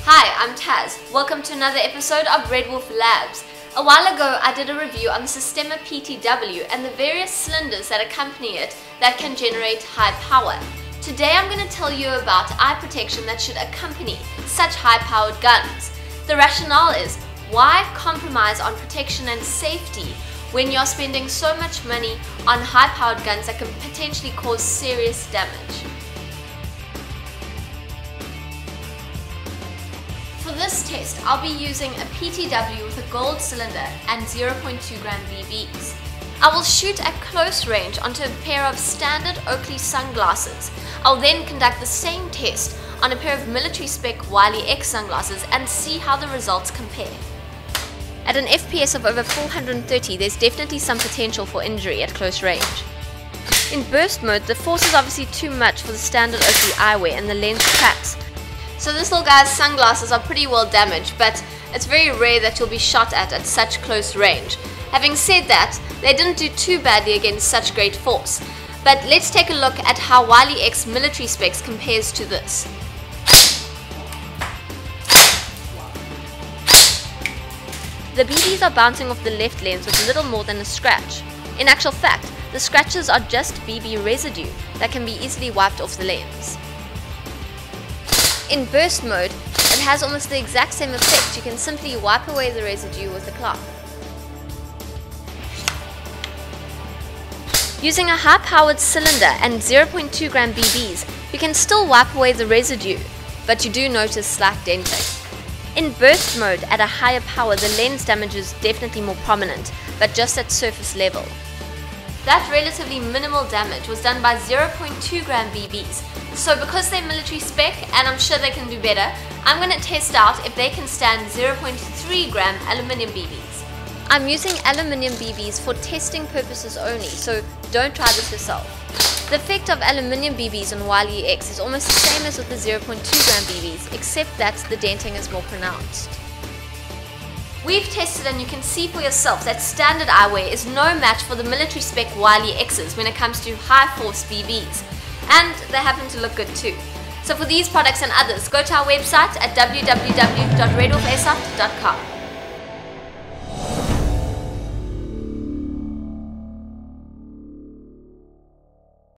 Hi, I'm Tazz. Welcome to another episode of Redwolf Labs. A while ago, I did a review on the Systema PTW and the various cylinders that accompany it that can generate high power. Today, I'm going to tell you about eye protection that should accompany such high-powered guns. The rationale is, why compromise on protection and safety when you're spending so much money on high-powered guns that can potentially cause serious damage? For this test, I'll be using a PTW with a gold cylinder and 0.2 gram BBs. I will shoot at close range onto a pair of standard Oakley sunglasses. I'll then conduct the same test on a pair of military spec Wiley X sunglasses and see how the results compare. At an FPS of over 430, there's definitely some potential for injury at close range. In burst mode, the force is obviously too much for the standard Oakley eyewear and the lens cracks. So this little guy's sunglasses are pretty well damaged, but it's very rare that you'll be shot at such close range. Having said that, they didn't do too badly against such great force. But let's take a look at how Wiley X military specs compares to this. The BBs are bouncing off the left lens with little more than a scratch. In actual fact, the scratches are just BB residue that can be easily wiped off the lens. In burst mode, it has almost the exact same effect. You can simply wipe away the residue with a cloth. Using a high-powered cylinder and 0.2 gram BBs, you can still wipe away the residue, but you do notice slight denting. In burst mode, at a higher power, the lens damage is definitely more prominent, but just at surface level. That relatively minimal damage was done by 0.2 gram BBs. So because they're military spec, and I'm sure they can do better, I'm going to test out if they can stand 0.3 gram aluminium BBs. I'm using aluminium BBs for testing purposes only, so don't try this yourself. The effect of aluminium BBs on Wiley X is almost the same as with the 0.2 gram BBs, except that the denting is more pronounced. We've tested and you can see for yourself that standard eyewear is no match for the military spec Wiley X's when it comes to high force BBs. And they happen to look good too. So for these products and others, go to our website at www.redwolfairsoft.com.